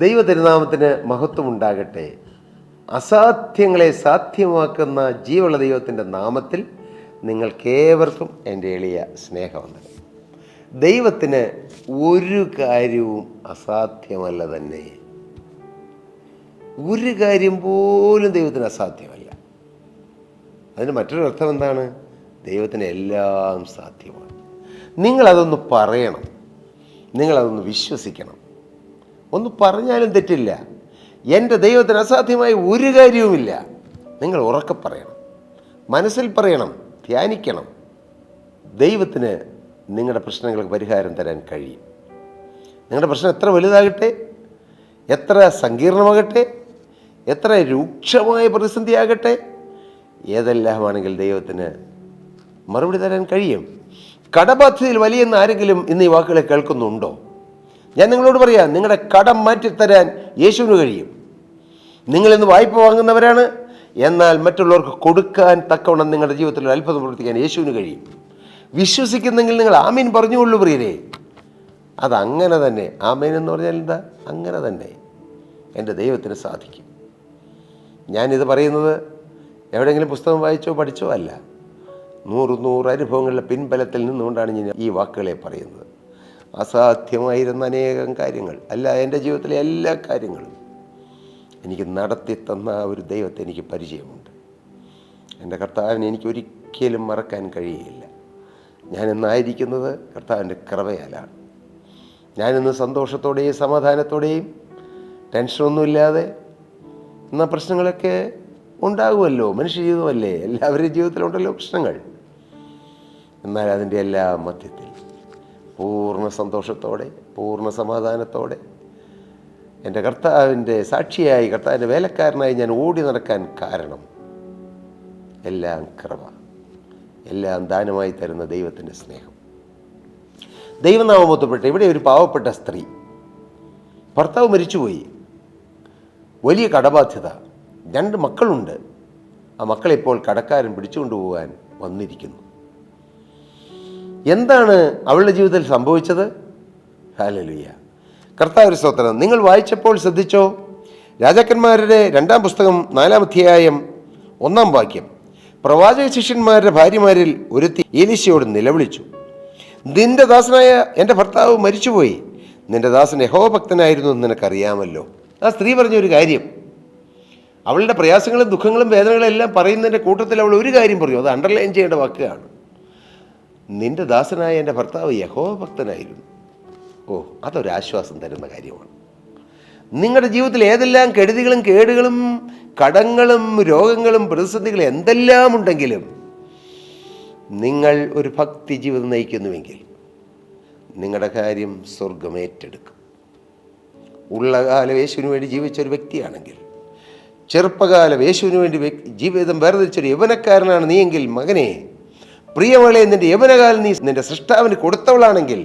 ദൈവ തിരുനാമത്തിന് മഹത്വമുണ്ടാകട്ടെ. അസാധ്യങ്ങളെ സാധ്യമാക്കുന്ന ജീവനുള്ള ദൈവത്തിൻ്റെ നാമത്തിൽ നിങ്ങൾക്കേവർക്കും എൻ്റെ എളിയ സ്നേഹമുണ്ട്. ദൈവത്തിന് ഒരു കാര്യവും അസാധ്യമല്ല തന്നെ. ഒരു കാര്യം പോലും ദൈവത്തിന് അസാധ്യമല്ല. അതിന് മറ്റൊരു അർത്ഥം എന്താണ്? ദൈവത്തിന് എല്ലാം സാധ്യമാണ്. നിങ്ങളതൊന്ന് പറയണം, നിങ്ങളതൊന്ന് വിശ്വസിക്കണം. ഒന്ന് പറഞ്ഞാലും തെറ്റില്ല. എൻ്റെ ദൈവത്തിന് അസാധ്യമായ ഒരു കാര്യവുമില്ല. നിങ്ങൾ ഉറക്കെ പറയണം, മനസ്സിൽ പറയണം, ധ്യാനിക്കണം. ദൈവത്തിന് നിങ്ങളുടെ പ്രശ്നങ്ങൾക്ക് പരിഹാരം തരാൻ കഴിയും. നിങ്ങളുടെ പ്രശ്നം എത്ര വലുതാകട്ടെ, എത്ര സങ്കീർണമാകട്ടെ, എത്ര രൂക്ഷമായ പ്രതിസന്ധിയാകട്ടെ, ഏതെല്ലാമാണെങ്കിൽ ദൈവത്തിന് മറുപടി തരാൻ കഴിയും. കടബാധ്യതയിൽ വലിയെന്ന് ആരെങ്കിലും ഇന്ന് ഈ വാക്കുകളെ കേൾക്കുന്നുണ്ടോ? ഞാൻ നിങ്ങളോട് പറയാം, നിങ്ങളുടെ കടം മാറ്റിത്തരാൻ യേശുവിന് കഴിയും. നിങ്ങളിന്ന് വായ്പ വാങ്ങുന്നവരാണ്, എന്നാൽ മറ്റുള്ളവർക്ക് കൊടുക്കാൻ തക്കവണ്ണം നിങ്ങളുടെ ജീവിതത്തിൽ ഒരു അത്ഭുതം പ്രവർത്തിക്കാൻ യേശുവിന് കഴിയും. വിശ്വസിക്കുന്നെങ്കിൽ നിങ്ങൾ ആമീൻ പറഞ്ഞുകൊള്ളു പ്രിയരെ. അതങ്ങനെ തന്നെ. ആമീൻ എന്ന് പറഞ്ഞാൽ എന്താ? അങ്ങനെ തന്നെ എൻ്റെ ദൈവത്തിന് സാധിക്കും. ഞാനിത് പറയുന്നത് എവിടെയെങ്കിലും പുസ്തകം വായിച്ചോ പഠിച്ചോ അല്ല. 100 അനുഭവങ്ങളുടെ പിൻബലത്തിൽ നിന്നുകൊണ്ടാണ് ഞാൻ ഈ വാക്കുകളെ പറയുന്നത്. അസാധ്യമായിരുന്ന അനേകം കാര്യങ്ങൾ അല്ല, എൻ്റെ ജീവിതത്തിലെ എല്ലാ കാര്യങ്ങളും എനിക്ക് നടത്തി തന്ന ഒരു ദൈവത്തെ എനിക്ക് പരിചയമുണ്ട്. എൻ്റെ കർത്താവിനെ എനിക്കൊരിക്കലും മറക്കാൻ കഴിയുകയില്ല. ഞാനിന്നായിരിക്കുന്നത് കർത്താവിൻ്റെ കൃപയാലാണ്. ഞാനിന്ന് സന്തോഷത്തോടെയും സമാധാനത്തോടെയും ടെൻഷനൊന്നുമില്ലാതെ, എന്നാൽ പ്രശ്നങ്ങളൊക്കെ ഉണ്ടാകുമല്ലോ, മനുഷ്യ ജീവിതമല്ലേ, എല്ലാവരുടെയും ജീവിതത്തിലുണ്ടല്ലോ പ്രശ്നങ്ങൾ. എന്നാൽ അതിൻ്റെ എല്ലാ മധ്യത്തിൽ പൂർണ്ണ സന്തോഷത്തോടെ, പൂർണ്ണ സമാധാനത്തോടെ എൻ്റെ കർത്താവിൻ്റെ സാക്ഷിയായി, കർത്താവിൻ്റെ വേലക്കാരനായി ഞാൻ ഓടി നടക്കാൻ കാരണം എല്ലാം കൃപ, എല്ലാം ദാനമായി തരുന്ന ദൈവത്തിൻ്റെ സ്നേഹം. ദൈവനാമമൊത്തപ്പെട്ട ഇവിടെ ഒരു പാവപ്പെട്ട സ്ത്രീ, ഭർത്താവ് മരിച്ചുപോയി, വലിയ കടബാധ്യത, 2 മക്കളുണ്ട്. ആ മക്കളെപ്പോൾ കടക്കാരൻ പിടിച്ചുകൊണ്ടുപോകാൻ വന്നിരിക്കുന്നു. എന്താണ് അവളുടെ ജീവിതത്തിൽ സംഭവിച്ചത്? ഹല്ലേലൂയ, കർത്താവിന്റെ സ്തോത്രം. നിങ്ങൾ വായിച്ചപ്പോൾ ശ്രദ്ധിച്ചോ? രാജാക്കന്മാരുടെ 2-ാം പുസ്തകം 4-ാം അധ്യായം 1-ാം വാക്യം. പ്രവാചക ശിഷ്യന്മാരുടെ ഭാര്യമാരിൽ ഒരുത്തി എലീശയോട് നിലവിളിച്ചു, നിന്റെ ദാസനായ എൻ്റെ ഭർത്താവ് മരിച്ചുപോയി, നിന്റെ ദാസൻ യഹോവഭക്തനായിരുന്നു എന്ന് നിനക്കറിയാമല്ലോ. ആ സ്ത്രീ പറഞ്ഞൊരു കാര്യം, അവളുടെ പ്രയാസങ്ങളും ദുഃഖങ്ങളും വേദനകളും എല്ലാം പറയുന്നതിൻ്റെ കൂട്ടത്തിൽ അവൾ ഒരു കാര്യം പറഞ്ഞു. അത് അണ്ടർലൈൻ ചെയ്യേണ്ട വാക്കാണ്. നിന്റെ ദാസനായ എൻ്റെ ഭർത്താവ് യഹോവഭക്തനായിരുന്നു. ഓ, അതൊരാശ്വാസം തരുന്ന കാര്യമാണ്. നിങ്ങളുടെ ജീവിതത്തിൽ ഏതെല്ലാം കെടുതികളും കേടുകളും കടങ്ങളും രോഗങ്ങളും പ്രതിസന്ധികളും എന്തെല്ലാം ഉണ്ടെങ്കിലും നിങ്ങൾ ഒരു ഭക്തി ജീവിതം നയിക്കുന്നുവെങ്കിൽ നിങ്ങളുടെ കാര്യം സ്വർഗം ഏറ്റെടുക്കും. ഉള്ള കാലം യേശുവിന് വേണ്ടി ജീവിച്ച ഒരു വ്യക്തിയാണെങ്കിൽ, ചെറുപ്പകാലം യേശുവിന് വേണ്ടി ജീവിതം വേർതിരിച്ചൊരു യൗവനക്കാരനാണ് നീയെങ്കിൽ, മകനെ, പ്രിയമകളെ, നിന്റെ യൗവനകാലം നീ നിന്റെ സൃഷ്ടാവിന് കൊടുത്തവളാണെങ്കിൽ,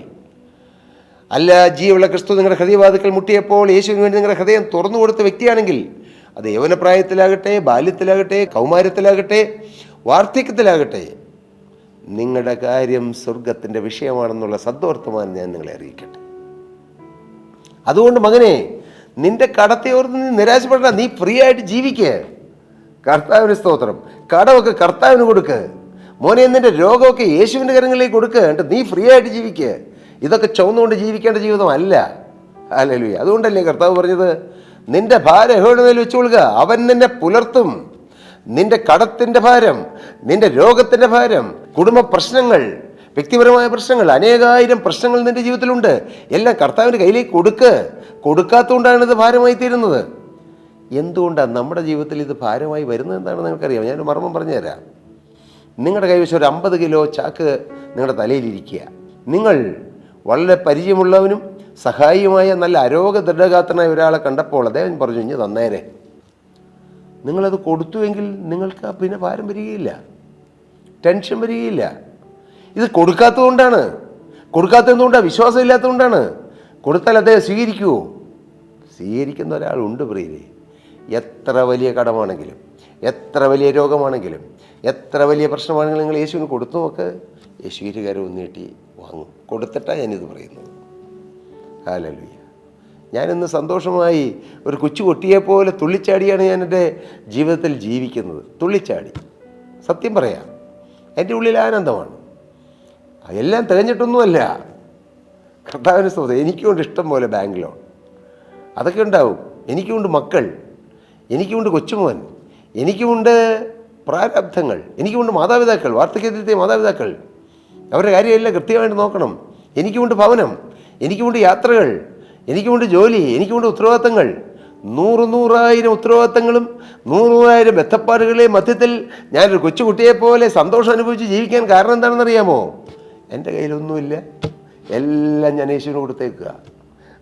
അല്ല, ജീവനുള്ള ക്രിസ്തു നിങ്ങളുടെ ഹൃദയവാതിക്കൽ മുട്ടിയപ്പോൾ യേശുവിന് വേണ്ടി നിങ്ങളുടെ ഹൃദയം തുറന്നു കൊടുത്ത വ്യക്തിയാണെങ്കിൽ, അത് യൗവനപ്രായത്തിലാകട്ടെ, ബാല്യത്തിലാകട്ടെ, കൗമാരത്തിലാകട്ടെ, വാർദ്ധക്യത്തിലാകട്ടെ, നിങ്ങളുടെ കാര്യം സ്വർഗത്തിൻ്റെ വിഷയമാണെന്നുള്ള സദ്വർത്തമാനം ഞാൻ നിങ്ങളെ അറിയിക്കട്ടെ. അതുകൊണ്ട് മകനെ, നിന്റെ കടത്തെ ഓർത്ത് നീ നിരാശപ്പെടേണ്ട. നീ ഫ്രീ ആയിട്ട് ജീവിക്കുക. കർത്താവിന് സ്തോത്രം. കടമൊക്കെ കർത്താവിന് കൊടുക്ക്. മോനെ, നിന്റെ രോഗമൊക്കെ യേശുവിൻ്റെ കരങ്ങളിലേക്ക് കൊടുക്കുക. എന്നിട്ട് നീ ഫ്രീ ആയിട്ട് ജീവിക്കുക. ഇതൊക്കെ ചുവന്നുകൊണ്ട് ജീവിക്കേണ്ട ജീവിതമല്ല. ഹല്ലേലൂയ. അതുകൊണ്ടല്ലേ കർത്താവ് പറഞ്ഞത്, നിന്റെ ഭാരം യഹോവയുടെ മേൽ വെച്ചുകൊള്ളുക, അവൻ നിന്നെ പുലർത്തും. നിന്റെ കടത്തിൻ്റെ ഭാരം, നിന്റെ രോഗത്തിൻ്റെ ഭാരം, കുടുംബ പ്രശ്നങ്ങൾ, വ്യക്തിപരമായ പ്രശ്നങ്ങൾ, അനേകായിരം പ്രശ്നങ്ങൾ നിന്റെ ജീവിതത്തിലുണ്ട്. എല്ലാം കർത്താവിൻ്റെ കയ്യിലേക്ക് കൊടുക്കാത്തതുകൊണ്ടാണ് ഇത് ഭാരമായി തീരുന്നത്. എന്തുകൊണ്ടാണ് നമ്മുടെ ജീവിതത്തിൽ ഇത് ഭാരമായി വരുന്നത് എന്താണെന്ന് നിങ്ങൾക്കറിയാം. ഞാനൊരു മർമ്മം പറഞ്ഞുതരാം. നിങ്ങളുടെ കൈവശം ഒരു 50 കിലോ ചാക്ക് നിങ്ങളുടെ തലയിലിരിക്കുക. നിങ്ങൾ വളരെ പരിചയമുള്ളവനും സഹായിയുമായ നല്ല ആരോഗ്യ ദൃഢഗാത്രനായ ഒരാളെ കണ്ടപ്പോൾ അദ്ദേഹം പറഞ്ഞു, ഇഞ്ഞ് തന്നേരെ. നിങ്ങളത് കൊടുത്തുവെങ്കിൽ നിങ്ങൾക്ക് പിന്നെ ഭാരം വരികയില്ല, ടെൻഷൻ വരികയില്ല. ഇത് കൊടുക്കാത്തതുകൊണ്ടാണ്. കൊടുക്കാത്തതുകൊണ്ടാണ്, വിശ്വാസം ഇല്ലാത്തതുകൊണ്ടാണ്. കൊടുത്താൽ അദ്ദേഹം സ്വീകരിക്കുമോ? സ്വീകരിക്കുന്ന ഒരാളുണ്ട് പ്രിയരെ. എത്ര വലിയ കടമാണെങ്കിലും, എത്ര വലിയ രോഗമാണെങ്കിലും, എത്ര വലിയ പ്രശ്നമാണെങ്കിലും നിങ്ങൾ യേശുവിന് കൊടുത്തു നോക്ക്. യേശു ഇരുകാരം നീട്ടി വാങ്ങും. കൊടുത്തിട്ടാണ് ഞാനിത് പറയുന്നത്. ഹല്ലേലൂയ. ഞാനിന്ന് സന്തോഷമായി ഒരു കൊച്ചു കുട്ടിയെപ്പോലെ തുള്ളിച്ചാടിയാണ് ഞാൻ എൻ്റെ ജീവിതത്തിൽ ജീവിക്കുന്നത്. തുള്ളിച്ചാടി, സത്യം പറയാം, എൻ്റെ ഉള്ളിൽ ആനന്ദമാണ്. എല്ലാം തികഞ്ഞിട്ടൊന്നുമല്ല. കർത്താവിന് സ്തോത്രം. എനിക്കുണ്ട് ഇഷ്ടം പോലെ ബാങ്ക് ലോൺ, അതൊക്കെ ഉണ്ടാവും. എനിക്കുമുണ്ട് മക്കൾ, എനിക്കുമുണ്ട് കൊച്ചുമോൻ, എനിക്കുമുണ്ട് പ്രാരാബ്ധങ്ങൾ, എനിക്കുമുണ്ട് മാതാപിതാക്കൾ, വാർദ്ധക്യത്തിലെത്തിയ മാതാപിതാക്കൾ, അവരുടെ കാര്യമെല്ലാം കൃത്യമായിട്ട് നോക്കണം. എനിക്കുമുണ്ട് ഭവനം, എനിക്കുമുണ്ട് യാത്രകൾ, എനിക്കുമുണ്ട് ജോലി, എനിക്കുമുണ്ട് ഉത്തരവാദിത്തങ്ങൾ. നൂറായിരം ഉത്തരവാദിത്തങ്ങളും 100,000 ബന്ധപ്പാടുകളെ മധ്യത്തിൽ ഞാനൊരു കൊച്ചുകുട്ടിയെപ്പോലെ സന്തോഷം അനുഭവിച്ച് ജീവിക്കാൻ കാരണം എന്താണെന്നറിയാമോ? എൻ്റെ കയ്യിലൊന്നുമില്ല, എല്ലാം ഞാൻ യേശുവിന് കൊടുത്തേക്കുക.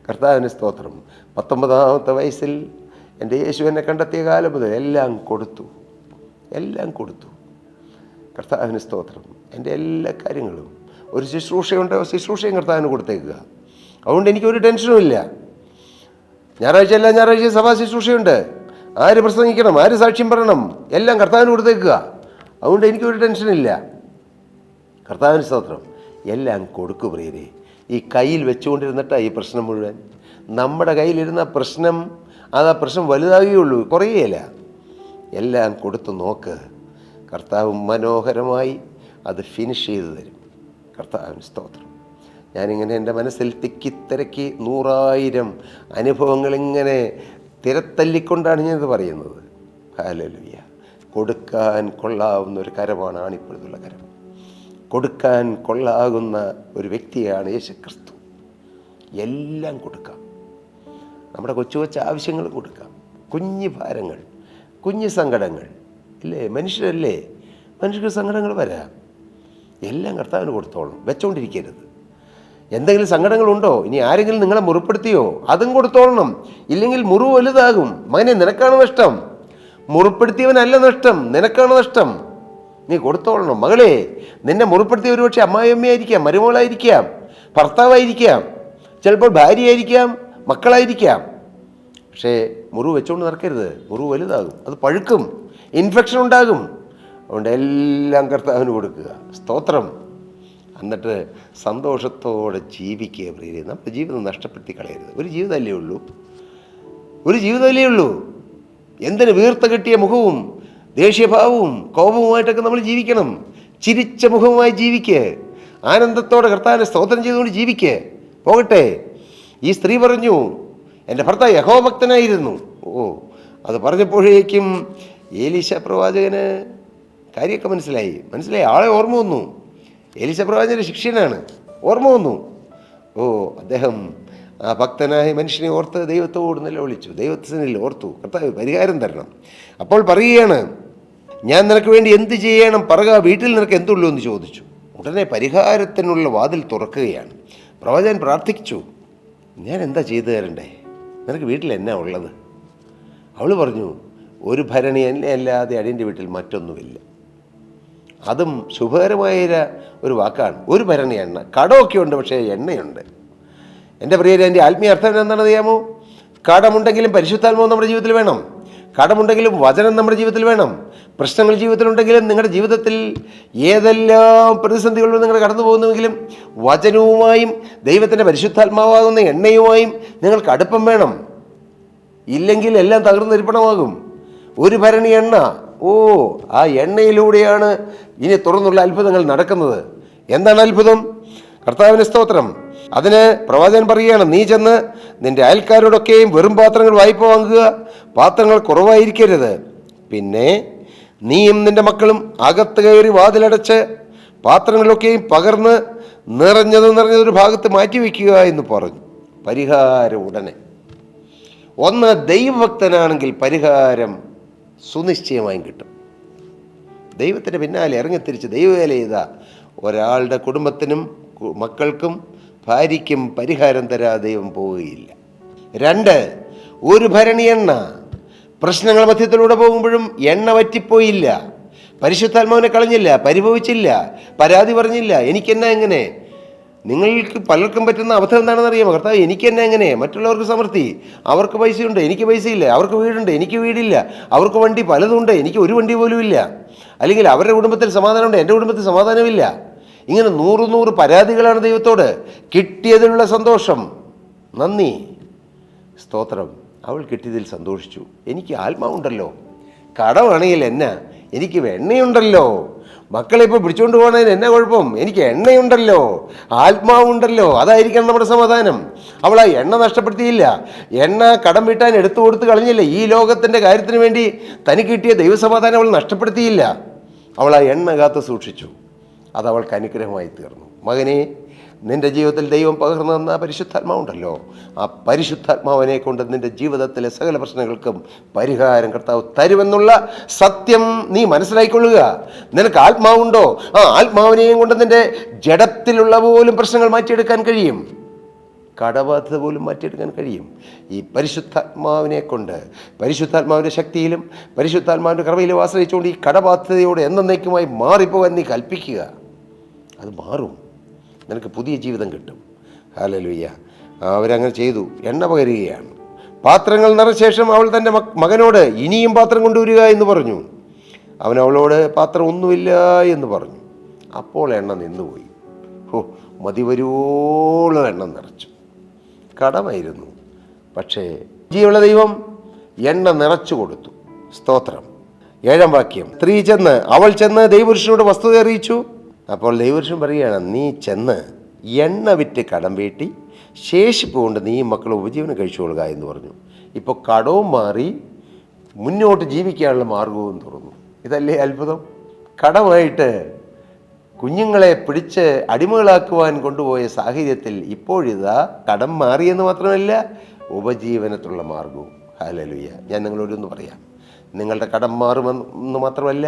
കർത്താവിന് സ്തോത്രം. 19-ാമത്തെ വയസ്സിൽ എൻ്റെ യേശു എന്നെ കണ്ടെത്തിയ കാലം മുതൽ എല്ലാം കൊടുത്തു. കർത്താവിന് സ്തോത്രം. എൻ്റെ എല്ലാ കാര്യങ്ങളും, ഒരു ശുശ്രൂഷയുണ്ടോ, ശുശ്രൂഷയും കർത്താവിന് കൊടുത്തേക്കുക. അതുകൊണ്ട് എനിക്കൊരു ടെൻഷനും ഇല്ല. ഞായറാഴ്ച സഭാ ശുശ്രൂഷയുണ്ട്. ആര് പ്രസംഗിക്കണം, ആര് സാക്ഷ്യം പറയണം, എല്ലാം കർത്താവിന് കൊടുത്തേക്കുക. അതുകൊണ്ട് എനിക്കൊരു ടെൻഷനില്ല. കർത്താവിന് സ്തോത്രം. എല്ലാം കൊടുക്കു പ്രിയരെ. ഈ കയ്യിൽ വെച്ചുകൊണ്ടിരുന്നിട്ടാണ് ഈ പ്രശ്നം മുഴുവൻ. നമ്മുടെ കയ്യിലിരുന്ന പ്രശ്നം, അത് ആ പ്രശ്നം വലുതാകുകയുള്ളൂ, കുറയുകയില്ല. എല്ലാം കൊടുത്തു നോക്ക്, കർത്താവ് മനോഹരമായി അത് ഫിനിഷ് ചെയ്തു തരും. കർത്താവിന് സ്തോത്രം. ഞാനിങ്ങനെ എൻ്റെ മനസ്സിൽ തിക്കിത്തിരക്കി 100,000 അനുഭവങ്ങളിങ്ങനെ തിരത്തല്ലിക്കൊണ്ടാണ് ഞാനിത് പറയുന്നത്. ഹല്ലേലൂയ. കൊടുക്കാൻ കൊള്ളാവുന്ന ഒരു കരമാണ് ആണിപ്പഴുതുള്ള കരം. കൊടുക്കാൻ കൊള്ളാകുന്ന ഒരു വ്യക്തിയാണ് യേശുക്രിസ്തു. എല്ലാം കൊടുക്കാം. നമ്മുടെ കൊച്ചു കൊച്ചു ആവശ്യങ്ങൾ കൊടുക്കാം, കുഞ്ഞു ഭാരങ്ങൾ, കുഞ്ഞു സങ്കടങ്ങൾ ഇല്ലേ, മനുഷ്യരല്ലേ, മനുഷ്യർക്ക് സങ്കടങ്ങൾ വരാം. എല്ലാം കർത്താവിന് കൊടുത്തോളണം, വെച്ചോണ്ടിരിക്കരുത്. എന്തെങ്കിലും സങ്കടങ്ങളുണ്ടോ, ഇനി ആരെങ്കിലും നിങ്ങളെ മുറിപ്പെടുത്തിയോ, അതും കൊടുത്തോളണം. ഇല്ലെങ്കിൽ മുറിവ് വലുതാകും. മകനെ, നിനക്കാണ് നഷ്ടം, മുറിപ്പെടുത്തിയവനല്ല നഷ്ടം, നിനക്കാണ് നഷ്ടം. നീ കൊടുത്തോളണം. മകളെ, നിന്നെ മുറിപ്പെടുത്തിയ ഒരുപക്ഷെ അമ്മായിയമ്മയായിരിക്കാം, മരുമകളായിരിക്കാം, ഭർത്താവായിരിക്കാം, ചിലപ്പോൾ ഭാര്യയായിരിക്കാം, മക്കളായിരിക്കാം. പക്ഷേ മുറിവ് വെച്ചുകൊണ്ട് നടക്കരുത്. മുറിവ് വലുതാകും, അത് പഴുക്കും, ഇൻഫെക്ഷൻ ഉണ്ടാകും. അതുകൊണ്ട് എല്ലാം കർത്താവിന് കൊടുക്കുക. സ്തോത്രം. എന്നിട്ട് സന്തോഷത്തോടെ ജീവിക്കുക പ്രിയരെ. നമ്മുടെ ജീവിതം നഷ്ടപ്പെടുത്തി കളയരുത്. ഒരു ജീവിതമല്ലേ ഉള്ളൂ. എന്തിന് വീർത്ത കെട്ടിയ മുഖവും ദേഷ്യഭാവവും കോപവുമായിട്ടൊക്കെ നമ്മൾ ജീവിക്കണം? ചിരിച്ച മുഖവുമായി ജീവിക്കുക, ആനന്ദത്തോടെ കർത്താവിനെ സ്തോത്രം ചെയ്തുകൊണ്ട് ജീവിക്കുക. പോകട്ടെ. ഈ സ്ത്രീ പറഞ്ഞു, എൻ്റെ ഭർത്താവ് യഹോഭക്തനായിരുന്നു. അത് പറഞ്ഞപ്പോഴേക്കും ഏലീശ പ്രവാചകന് കാര്യമൊക്കെ മനസ്സിലായി. ആളെ ഓർമ്മ വന്നു. ഏലീശ പ്രവാചകൻ്റെ ശിഷ്യനാണ്. ഓർമ്മ വന്നു. അദ്ദേഹം ആ ഭക്തനായ മനുഷ്യനെ ഓർത്ത് ദൈവത്തോട് നിലവിളിച്ചു, ദൈവത്തിനിൽ ഓർത്തു, കർത്താവ് പരിഹാരം തരണം. അപ്പോൾ പറയുകയാണ്, ഞാൻ നിനക്ക് വേണ്ടി എന്ത് ചെയ്യണം പറക, വീട്ടിൽ നിനക്ക് എന്തുള്ളൂ എന്ന് ചോദിച്ചു. ഉടനെ പരിഹാരത്തിനുള്ള വാതിൽ തുറക്കുകയാണ്. പ്രവാചകൻ പ്രാർത്ഥിച്ചു, ഞാൻ എന്താ ചെയ്തു തരണ്ടേ, നിനക്ക് വീട്ടിൽ എന്നാ ഉള്ളത്? അവൾ പറഞ്ഞു, ഒരു ഭരണി എന്നെ അല്ലാതെ അടിയൻ്റെ വീട്ടിൽ മറ്റൊന്നുമില്ല. അതും ശുഭകരമായ ഒരു വാക്കാണ്. ഒരു ഭരണി എണ്ണ. കടമൊക്കെ ഉണ്ട്, പക്ഷേ എണ്ണയുണ്ട്. എൻ്റെ പ്രിയരെ, എൻ്റെ ആത്മീയ അർത്ഥം എന്താണെന്ന് അറിയാമോ? കടമുണ്ടെങ്കിലും പരിശുദ്ധാത്മാവ് നമ്മുടെ ജീവിതത്തിൽ വേണം. കടമുണ്ടെങ്കിലും വചനം നമ്മുടെ ജീവിതത്തിൽ വേണം. പ്രശ്നങ്ങൾ ജീവിതത്തിലുണ്ടെങ്കിലും, നിങ്ങളുടെ ജീവിതത്തിൽ ഏതെല്ലാം പ്രതിസന്ധികളിലും നിങ്ങൾ കടന്നു പോകുന്നുവെങ്കിലും വചനവുമായും ദൈവത്തിൻ്റെ പരിശുദ്ധാത്മാവാകുന്ന എണ്ണയുമായും നിങ്ങൾക്ക് അടുപ്പം വേണം. ഇല്ലെങ്കിൽ എല്ലാം തകർന്നിരിപ്പണമാകും. ഒരു ഭരണി എണ്ണ, ആ എണ്ണയിലൂടെയാണ് ഇനി തുറന്നുള്ള അത്ഭുതങ്ങൾ നടക്കുന്നത്. എന്താണ് അത്ഭുതം? കർത്താവിന് സ്തോത്രം. അതിന് പ്രവാചകൻ പറയുകയാണ്, നീ ചെന്ന് നിന്റെ അയൽക്കാരോടൊക്കെയും വെറും പാത്രങ്ങൾ വായ്പ വാങ്ങുക, പാത്രങ്ങൾ കുറവായിരിക്കരുത്. പിന്നെ നീയും നിന്റെ മക്കളും അകത്ത് കയറി വാതിലടച്ച് പാത്രങ്ങളൊക്കെയും പകർന്ന് നിറഞ്ഞതൊരു ഭാഗത്ത് മാറ്റിവെക്കുക എന്ന് പറഞ്ഞു. പരിഹാരം ഉടനെ. ഒന്ന്, ദൈവഭക്തനാണെങ്കിൽ പരിഹാരം സുനിശ്ചയമായും കിട്ടും. ദൈവത്തിൻ്റെ പിന്നാലെ ഇറങ്ങിത്തിരിച്ച് ദൈവവേല ചെയ്ത ഒരാളുടെ കുടുംബത്തിനും മക്കൾക്കും ഭാര്യയ്ക്കും പരിഹാരം തരാതെ ദൈവം പോവുകയില്ല. 2, ഒരു ഭരണി എണ്ണ. പ്രശ്നങ്ങൾ മധ്യത്തിലൂടെ പോകുമ്പോഴും എണ്ണ വറ്റിപ്പോയില്ല. പരിശുദ്ധാത്മാവിനെ കളഞ്ഞില്ല, പരിഭവിച്ചില്ല, പരാതി പറഞ്ഞില്ല, എനിക്കെന്നാ എങ്ങനെ. നിങ്ങൾക്ക് പലർക്കും പറ്റുന്ന അബദ്ധം എന്താണെന്ന് അറിയാമോ? കർത്താവ്, എനിക്കെന്നാ എങ്ങനെ? മറ്റുള്ളവർക്ക് സമൃദ്ധി, അവർക്ക് പൈസയുണ്ട്, എനിക്ക് പൈസയില്ല, അവർക്ക് വീടുണ്ട്, എനിക്ക് വീടില്ല, അവർക്ക് വണ്ടി പലതുണ്ട്, എനിക്ക് ഒരു വണ്ടി പോലും ഇല്ല. അല്ലെങ്കിൽ അവരുടെ കുടുംബത്തിൽ സമാധാനമുണ്ട്, എൻ്റെ കുടുംബത്തിൽ സമാധാനമില്ല. ഇങ്ങനെ 100 പരാതികളാണ് ദൈവത്തോട്. കിട്ടിയതിലുള്ള സന്തോഷം, നന്ദി, സ്തോത്രം. അവൾ കിട്ടിയതിൽ സന്തോഷിച്ചു. എനിക്ക് ആത്മാവുണ്ടല്ലോ, കടമാണെങ്കിൽ എന്നാ, എനിക്ക് എണ്ണയുണ്ടല്ലോ, മക്കളെ ഇപ്പോൾ പിടിച്ചുകൊണ്ട് പോകണതിന് എന്നാ കുഴപ്പം, എനിക്ക് എണ്ണയുണ്ടല്ലോ, ആത്മാവുണ്ടല്ലോ, അതായിരിക്കണം നമ്മുടെ സമാധാനം. അവൾ ആ എണ്ണ നഷ്ടപ്പെടുത്തിയില്ല. എണ്ണ കടം വീട്ടാൻ എടുത്തു കൊടുത്ത് കളഞ്ഞില്ല. ഈ ലോകത്തിൻ്റെ കാര്യത്തിന് വേണ്ടി തനിക്ക് കിട്ടിയ ദൈവസമാധാനം അവൾ നഷ്ടപ്പെടുത്തിയില്ല. അവൾ ആ എണ്ണ കാത്ത് സൂക്ഷിച്ചു. അത് അവൾക്ക് അനുഗ്രഹമായി തീർന്നു. മകനെ, നിൻ്റെ ജീവിതത്തിൽ ദൈവം പകർന്നു തന്ന പരിശുദ്ധാത്മാവുണ്ടല്ലോ, ആ പരിശുദ്ധാത്മാവിനെ കൊണ്ട് നിൻ്റെ ജീവിതത്തിലെ സകല പ്രശ്നങ്ങൾക്കും പരിഹാരം കർത്താവ് തരുമെന്നുള്ള സത്യം നീ മനസ്സിലാക്കിക്കൊള്ളുക. നിനക്ക് ആത്മാവുണ്ടോ, ആ ആത്മാവിനെയും കൊണ്ട് നിൻ്റെ ജഡത്തിലുള്ള പോലും പ്രശ്നങ്ങൾ മാറ്റിയെടുക്കാൻ കഴിയും. കടബാധ്യത പോലും മാറ്റിയെടുക്കാൻ കഴിയും ഈ പരിശുദ്ധാത്മാവിനെ കൊണ്ട്. പരിശുദ്ധാത്മാവിൻ്റെ ശക്തിയിലും പരിശുദ്ധാത്മാവിൻ്റെ കൃപയിലും ആശ്രയിച്ചുകൊണ്ട് ഈ കടബാധ്യതയോട് എന്നേക്കുമായി മാറിപ്പോകാൻ നീ കൽപ്പിക്കുക. അത് മാറും. നിനക്ക് പുതിയ ജീവിതം കിട്ടും. ഹല്ലേലൂയ. അവരങ്ങനെ ചെയ്തു. എണ്ണ പകരുകയാണ്. പാത്രങ്ങൾ നിറച്ച ശേഷം അവൾ തൻ്റെ മകനോട് ഇനിയും പാത്രം കൊണ്ടുവരിക എന്ന് പറഞ്ഞു. അവൻ അവളോട് പാത്രം ഒന്നുമില്ല എന്ന് പറഞ്ഞു. അപ്പോൾ എണ്ണ നിന്നുപോയി. മതി വരുവോളം എണ്ണ നിറച്ചു. കടമായിരുന്നു, പക്ഷേ ജീവനുള്ള ദൈവം എണ്ണ നിറച്ചു കൊടുത്തു. സ്തോത്രം. 7-ാം വാക്യം. സ്ത്രീ അവൾ ചെന്ന് ദൈവപുരുഷനോട് വസ്തുത അറിയിച്ചു. അപ്പോൾ ദൈവപുരുഷൻ പറയുകയാണ്, നീ ചെന്ന് എണ്ണ വിറ്റ് കടം വീട്ടി ശേഷിപ്പ് കൊണ്ട് നീ മക്കളെ ഉപജീവനം കഴിച്ചുകൊള്ളുക എന്ന് പറഞ്ഞു. ഇപ്പോൾ കടവും മാറി, മുന്നോട്ട് ജീവിക്കാനുള്ള മാർഗവും തുറന്നു. ഇതല്ലേ അത്ഭുതം? കടമായിട്ട് കുഞ്ഞുങ്ങളെ പിടിച്ച് അടിമകളാക്കുവാൻ കൊണ്ടുപോയ സാഹചര്യത്തിൽ ഇപ്പോഴിതാ കടം മാറിയെന്ന് മാത്രമല്ല, ഉപജീവനത്തിലുള്ള മാർഗവും. ഹല്ലേലൂയ. ഞാൻ നിങ്ങളോടൊന്ന് പറയാം, നിങ്ങളുടെ കടം മാറുമെന്ന് മാത്രമല്ല,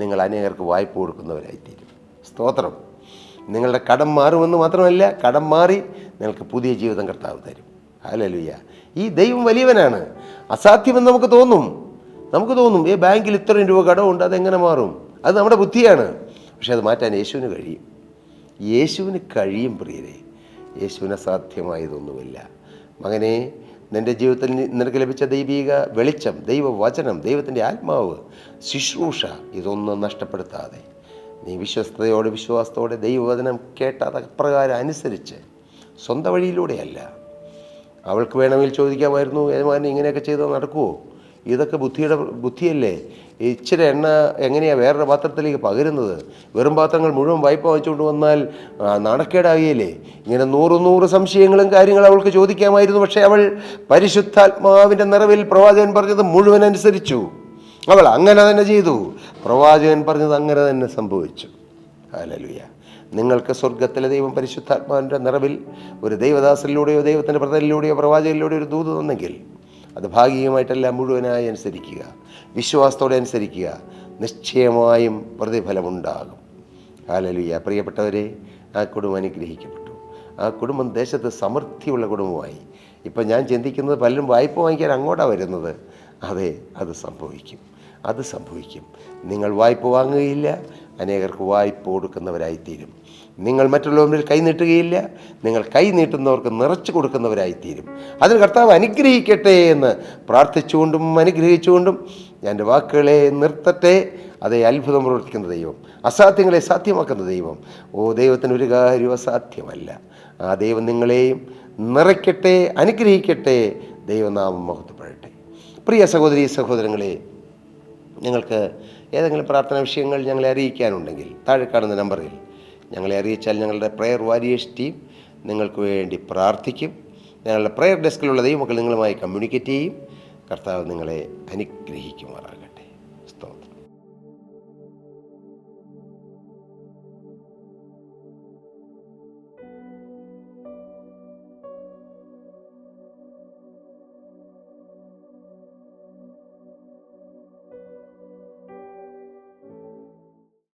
നിങ്ങൾ അനേകർക്ക് വായ്പ കൊടുക്കുന്നവരായിത്തീരും. സ്തോത്രം. നിങ്ങളുടെ കടം മാറുമെന്ന് മാത്രമല്ല, കടം മാറി നിങ്ങൾക്ക് പുതിയ ജീവിതം കർത്താവ് തരും. ഹല്ലേലൂയ. ഈ ദൈവം വലിയവനാണ്. അസാധ്യമെന്ന് നമുക്ക് തോന്നും. ബാങ്കിൽ ഇത്രയും രൂപ കടമുണ്ട്, അതെങ്ങനെ മാറും? അത് നമ്മുടെ ബുദ്ധിയാണ്. പക്ഷെ അത് മാറ്റാൻ യേശുവിന് കഴിയും പ്രിയരെ. യേശുവിന് അസാധ്യമായതൊന്നുമില്ല. മകനെ, നിൻ്റെ ജീവിതത്തിൽ നിനക്ക് ലഭിച്ച ദൈവിക വെളിച്ചം, ദൈവവചനം, ദൈവത്തിൻ്റെ ആത്മാവ്, ശുശ്രൂഷ, ഇതൊന്നും നഷ്ടപ്പെടുത്താതെ നീ വിശ്വാസത്തോടെ ദൈവവചനം കേട്ട അപ്രകാരം അനുസരിച്ച്, സ്വന്തം വഴിയിലൂടെയല്ല. അവൾക്ക് വേണമെങ്കിൽ ചോദിക്കാമായിരുന്നു, യജമാനൻ ഇങ്ങനെയൊക്കെ ചെയ്താൽ നടക്കുമോ? ഇതൊക്കെ ബുദ്ധിയല്ലേ? ഇച്ചിരി എണ്ണ എങ്ങനെയാണ് വേറൊരു പാത്രത്തിലേക്ക് പകരുന്നത്? വെറും പാത്രങ്ങൾ മുഴുവൻ വായ്പ വാങ്ങിച്ചുകൊണ്ട് വന്നാൽ നാണക്കേടാകിയല്ലേ? ഇങ്ങനെ 100 സംശയങ്ങളും കാര്യങ്ങളും അവൾക്ക് ചോദിക്കാമായിരുന്നു. പക്ഷേ അവൾ പരിശുദ്ധാത്മാവിൻ്റെ നിറവിൽ പ്രവാചകൻ പറഞ്ഞത് മുഴുവൻ അനുസരിച്ചു. അവൾ അങ്ങനെ തന്നെ ചെയ്തു. പ്രവാചകൻ പറഞ്ഞത് അങ്ങനെ തന്നെ സംഭവിച്ചു. ഹല്ലേലൂയ. നിങ്ങൾക്ക് സ്വർഗത്തിലെ ദൈവം പരിശുദ്ധാത്മാവിൻ്റെ നിറവിൽ ഒരു ദൈവദാസനിലൂടെയോ ദൈവത്തിൻ്റെ പ്രതലിലൂടെയോ പ്രവാചകനിലൂടെയോ ഒരു ദൂത് തന്നെങ്കിൽ അത് ഭാഗികമായിട്ടല്ല, മുഴുവനായി അനുസരിക്കുക. വിശ്വാസത്തോടെ അനുസരിക്കുക. നിശ്ചയമായും പ്രതിഫലമുണ്ടാകും. ഹല്ലേലൂയ. പ്രിയപ്പെട്ടവരെ, ആ കുടുംബം അനുഗ്രഹിക്കപ്പെട്ടു. ആ കുടുംബം ദേശത്ത് സമൃദ്ധിയുള്ള കുടുംബമായി. ഇപ്പം ഞാൻ ചിന്തിക്കുന്നത്, പലരും വായ്പ വാങ്ങിക്കാൻ അങ്ങോട്ടാണ് വരുന്നത്. അതെ, അത് സംഭവിക്കും. നിങ്ങൾ വായ്പ വാങ്ങുകയില്ല, അനേകർക്ക് വായ്പ കൊടുക്കുന്നവരായിത്തീരും. നിങ്ങൾ മറ്റുള്ളവരിൽ കൈ നീട്ടുകയില്ല, നിങ്ങൾ കൈ നീട്ടുന്നവർക്ക് നിറച്ചു കൊടുക്കുന്നവരായിത്തീരും. അതിന് കർത്താവ് അനുഗ്രഹിക്കട്ടെ എന്ന് പ്രാർത്ഥിച്ചുകൊണ്ടും അനുഗ്രഹിച്ചുകൊണ്ടും ഞാൻ എൻ്റെ വാക്കുകളെ നിർത്തട്ടെ. അതേ, അത്ഭുതം പ്രവർത്തിക്കുന്ന ദൈവം, അസാധ്യങ്ങളെ സാധ്യമാക്കുന്ന ദൈവം. ദൈവത്തിന് ഒരു കാര്യവും അസാധ്യമല്ല. ആ ദൈവം നിങ്ങളെയും നിറയ്ക്കട്ടെ, അനുഗ്രഹിക്കട്ടെ. ദൈവനാമം മഹത്വപ്പെടട്ടെ. പ്രിയ സഹോദരീ സഹോദരങ്ങളെ, നിങ്ങൾക്ക് ഏതെങ്കിലും പ്രാർത്ഥനാ വിഷയങ്ങൾ ഞങ്ങളെ അറിയിക്കാനുണ്ടെങ്കിൽ താഴെ കാണുന്ന നമ്പറിൽ ഞങ്ങളെ അറിയിച്ചാൽ ഞങ്ങളുടെ പ്രെയർ വാരിയേഴ്സ് ടീം നിങ്ങൾക്ക് വേണ്ടി പ്രാർത്ഥിക്കും. ഞങ്ങളുടെ പ്രെയർ ഡെസ്കിലുള്ള ദൈവമക്കൾ നിങ്ങളുമായി കമ്മ്യൂണിക്കേറ്റ് ചെയ്യും. കർത്താവ് നിങ്ങളെ അനുഗ്രഹിക്കുമാറാകട്ടെ.